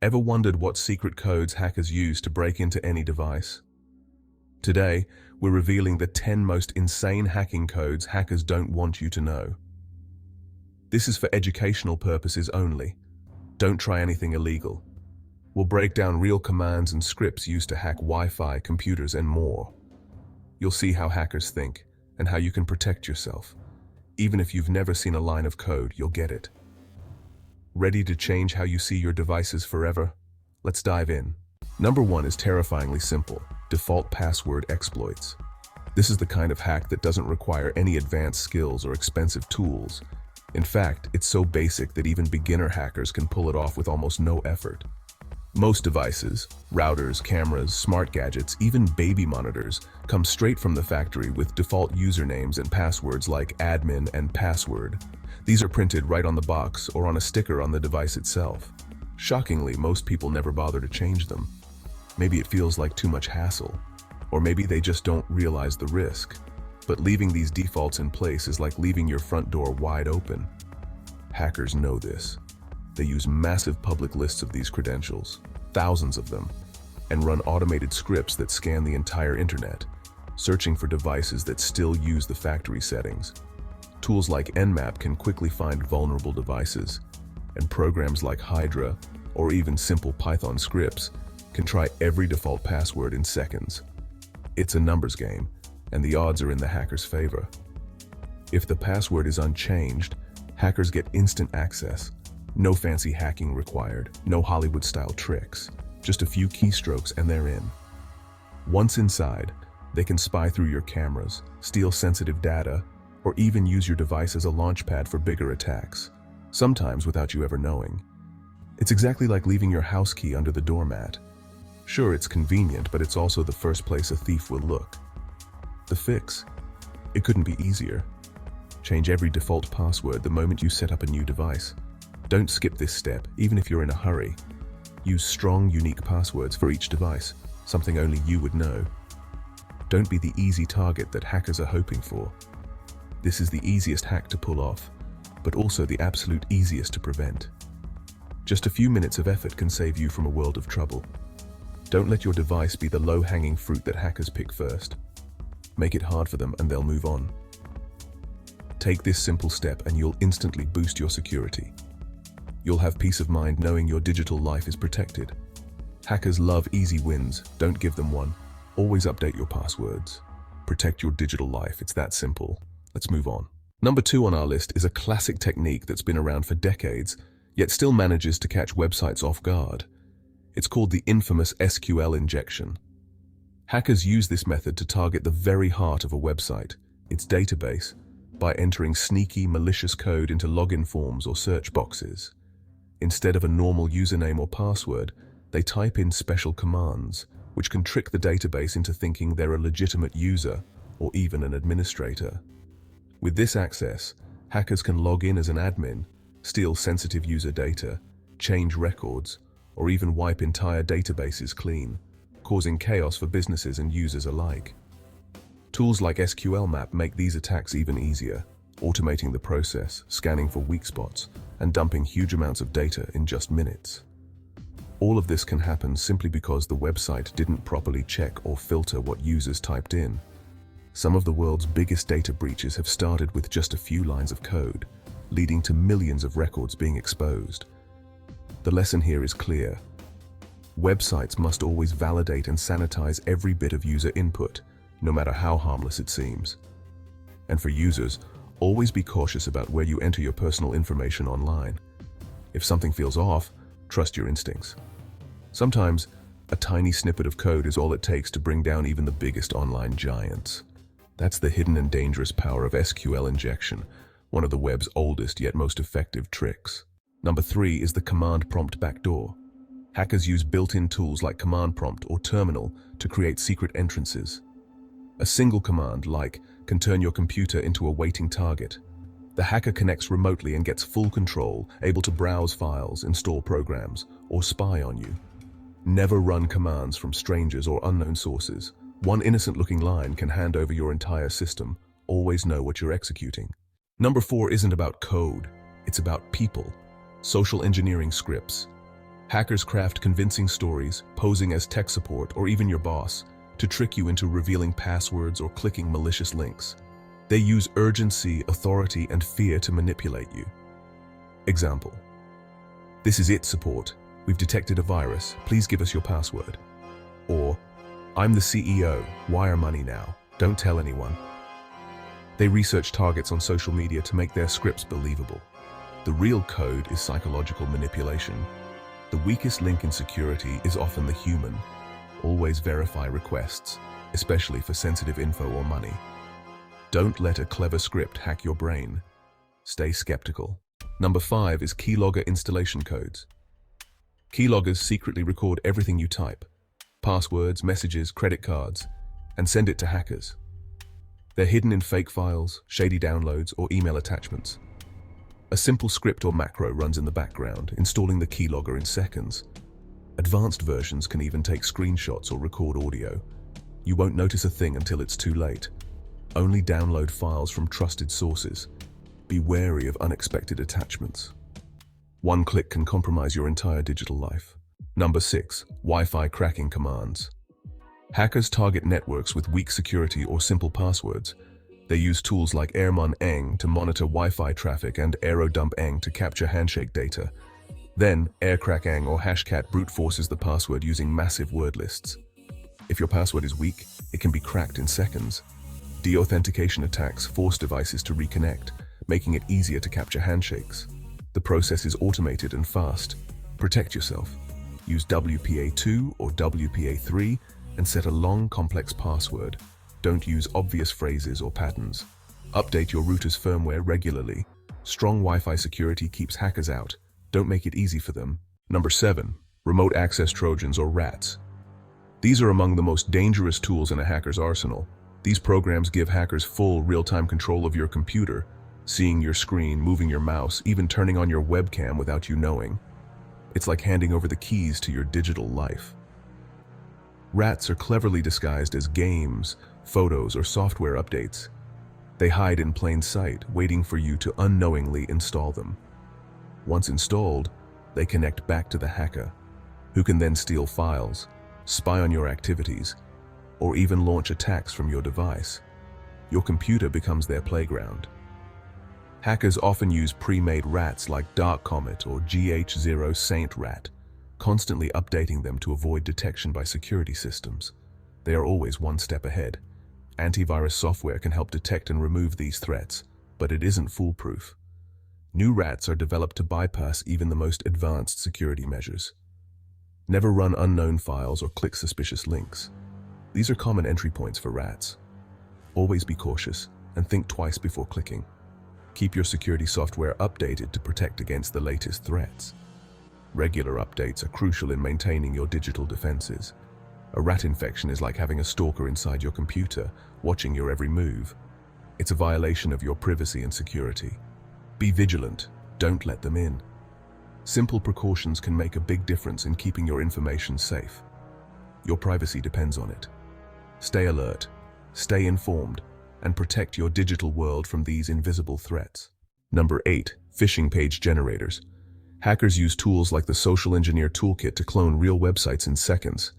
Ever wondered what secret codes hackers use to break into any device? Today, we're revealing the 10 most insane hacking codes hackers don't want you to know. This is for educational purposes only. Don't try anything illegal. We'll break down real commands and scripts used to hack Wi-Fi, computers, and more. You'll see how hackers think and how you can protect yourself. Even if you've never seen a line of code, you'll get it. Ready to change how you see your devices forever? Let's dive in. Number 1 is terrifyingly simple: default password exploits. This is the kind of hack that doesn't require any advanced skills or expensive tools. In fact, it's so basic that even beginner hackers can pull it off with almost no effort. Most devices, routers, cameras, smart gadgets, even baby monitors, come straight from the factory with default usernames and passwords like admin and password. These are printed right on the box or on a sticker on the device itself. Shockingly, most people never bother to change them. Maybe it feels like too much hassle, or maybe they just don't realize the risk. But leaving these defaults in place is like leaving your front door wide open. Hackers know this. They use massive public lists of these credentials, thousands of them, and run automated scripts that scan the entire internet, searching for devices that still use the factory settings. Tools like Nmap can quickly find vulnerable devices, and programs like Hydra, or even simple Python scripts, can try every default password in seconds. It's a numbers game, and the odds are in the hacker's favor. If the password is unchanged, hackers get instant access. No fancy hacking required, no Hollywood-style tricks, just a few keystrokes and they're in. Once inside, they can spy through your cameras, steal sensitive data, or even use your device as a launchpad for bigger attacks, sometimes without you ever knowing. It's exactly like leaving your house key under the doormat. Sure, it's convenient, but it's also the first place a thief will look. The fix? It couldn't be easier. Change every default password the moment you set up a new device. Don't skip this step, even if you're in a hurry. Use strong, unique passwords for each device, something only you would know. Don't be the easy target that hackers are hoping for. This is the easiest hack to pull off, but also the absolute easiest to prevent. Just a few minutes of effort can save you from a world of trouble. Don't let your device be the low-hanging fruit that hackers pick first. Make it hard for them and they'll move on. Take this simple step and you'll instantly boost your security. You'll have peace of mind knowing your digital life is protected. Hackers love easy wins. Don't give them one. Always update your passwords. Protect your digital life. It's that simple. Let's move on. Number 2 on our list is a classic technique that's been around for decades, yet still manages to catch websites off guard. It's called the infamous SQL injection. Hackers use this method to target the very heart of a website, its database, by entering sneaky, malicious code into login forms or search boxes. Instead of a normal username or password, they type in special commands, which can trick the database into thinking they're a legitimate user or even an administrator. With this access, hackers can log in as an admin, steal sensitive user data, change records, or even wipe entire databases clean, causing chaos for businesses and users alike. Tools like SQL Map make these attacks even easier, automating the process, scanning for weak spots, and dumping huge amounts of data in just minutes. All of this can happen simply because the website didn't properly check or filter what users typed in. Some of the world's biggest data breaches have started with just a few lines of code, leading to millions of records being exposed. The lesson here is clear. Websites must always validate and sanitize every bit of user input, no matter how harmless it seems. And for users, always be cautious about where you enter your personal information online. If something feels off, trust your instincts. Sometimes, a tiny snippet of code is all it takes to bring down even the biggest online giants. That's the hidden and dangerous power of SQL injection, one of the web's oldest yet most effective tricks. Number 3 is the command prompt backdoor. Hackers use built-in tools like command prompt or terminal to create secret entrances. A single command, like, can turn your computer into a waiting target. The hacker connects remotely and gets full control, able to browse files, install programs, or spy on you. Never run commands from strangers or unknown sources. One innocent-looking line can hand over your entire system. Always know what you're executing. Number 4 isn't about code. It's about people. Social engineering scripts. Hackers craft convincing stories, posing as tech support or even your boss, to trick you into revealing passwords or clicking malicious links. They use urgency, authority, and fear to manipulate you. Example: "This is it support. We've detected a virus. Please give us your password." Or, "I'm the CEO. Wire money now. Don't tell anyone." They research targets on social media to make their scripts believable. The real code is psychological manipulation. The weakest link in security is often the human. Always verify requests, especially for sensitive info or money. Don't let a clever script hack your brain. Stay skeptical. Number 5 is Keylogger installation codes. Keyloggers secretly record everything you type, passwords, messages, credit cards, and send it to hackers. They're hidden in fake files, shady downloads, or email attachments. A simple script or macro runs in the background, installing the keylogger in seconds. Advanced versions can even take screenshots or record audio. You won't notice a thing until it's too late. Only download files from trusted sources. Be wary of unexpected attachments. One click can compromise your entire digital life. Number 6, Wi-Fi cracking commands. Hackers target networks with weak security or simple passwords. They use tools like airman-eng to monitor Wi-Fi traffic and aerodump-eng to capture handshake data. Then, aircrack-eng or hashcat brute forces the password using massive word lists. If your password is weak, it can be cracked in seconds. Deauthentication attacks force devices to reconnect, making it easier to capture handshakes. The process is automated and fast. Protect yourself. Use WPA2 or WPA3 and set a long, complex password. Don't use obvious phrases or patterns. Update your router's firmware regularly. Strong Wi-Fi security keeps hackers out. Don't make it easy for them. Number 7, remote access trojans or rats. These are among the most dangerous tools in a hacker's arsenal. These programs give hackers full real-time control of your computer, seeing your screen, moving your mouse, even turning on your webcam without you knowing. It's like handing over the keys to your digital life. Rats are cleverly disguised as games, photos, or software updates. They hide in plain sight, waiting for you to unknowingly install them. Once installed, they connect back to the hacker, who can then steal files, spy on your activities, or even launch attacks from your device. Your computer becomes their playground. Hackers often use pre-made rats like Dark Comet or GH0 Saint Rat, constantly updating them to avoid detection by security systems. They are always one step ahead. Antivirus software can help detect and remove these threats, but it isn't foolproof. New rats are developed to bypass even the most advanced security measures. Never run unknown files or click suspicious links. These are common entry points for rats. Always be cautious and think twice before clicking. Keep your security software updated to protect against the latest threats. Regular updates are crucial in maintaining your digital defenses. A rat infection is like having a stalker inside your computer, watching your every move. It's a violation of your privacy and security. Be vigilant, don't let them in. Simple precautions can make a big difference in keeping your information safe. Your privacy depends on it. Stay alert, stay informed, and protect your digital world from these invisible threats. Number 8, phishing page generators. Hackers use tools like the Social Engineer Toolkit to clone real websites in seconds.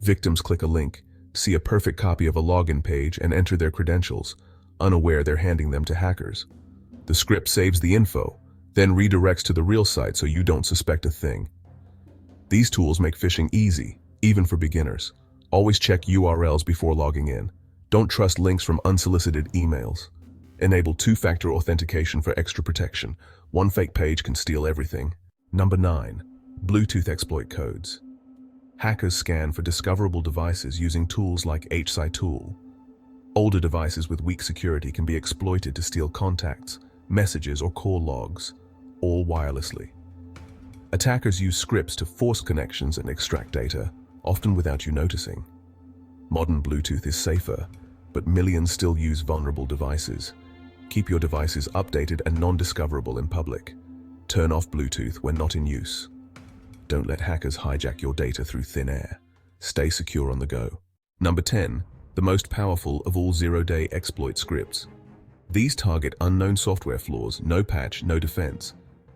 Victims click a link, see a perfect copy of a login page, and enter their credentials, unaware they're handing them to hackers. The script saves the info, then redirects to the real site so you don't suspect a thing. These tools make phishing easy, even for beginners. Always check URLs before logging in. Don't trust links from unsolicited emails. Enable two-factor authentication for extra protection. One fake page can steal everything. Number 9, Bluetooth exploit codes. Hackers scan for discoverable devices using tools like HCI-Tool. Older devices with weak security can be exploited to steal contacts, messages, or call logs, all wirelessly. Attackers use scripts to force connections and extract data, often without you noticing. Modern Bluetooth is safer, but millions still use vulnerable devices. Keep your devices updated and non-discoverable in public. Turn off Bluetooth when not in use. Don't let hackers hijack your data through thin air. Stay secure on the go. Number 10, the most powerful of all zero-day exploit scripts. These target unknown software flaws, no patch, no defense.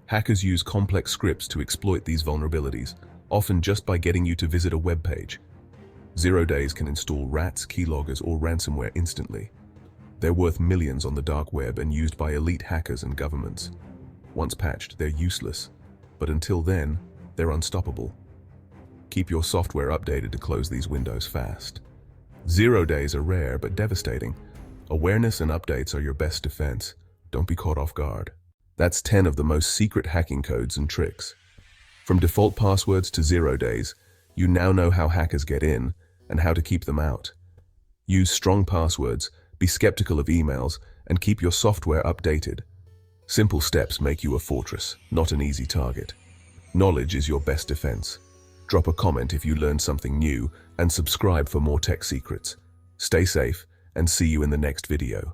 Hackers use complex scripts to exploit these vulnerabilities, often just by getting you to visit a web page. 0 days can install rats, keyloggers, or ransomware instantly. They're worth millions on the dark web and used by elite hackers and governments. Once patched, they're useless, but until then, they're unstoppable. Keep your software updated to close these windows fast. 0 days are rare but devastating. Awareness and updates are your best defense. Don't be caught off guard. That's 10 of the most secret hacking codes and tricks. From default passwords to 0 days, you now know how hackers get in and how to keep them out. Use strong passwords, be skeptical of emails, and keep your software updated. Simple steps make you a fortress, not an easy target. Knowledge is your best defense. Drop a comment if you learned something new and subscribe for more tech secrets. Stay safe and see you in the next video.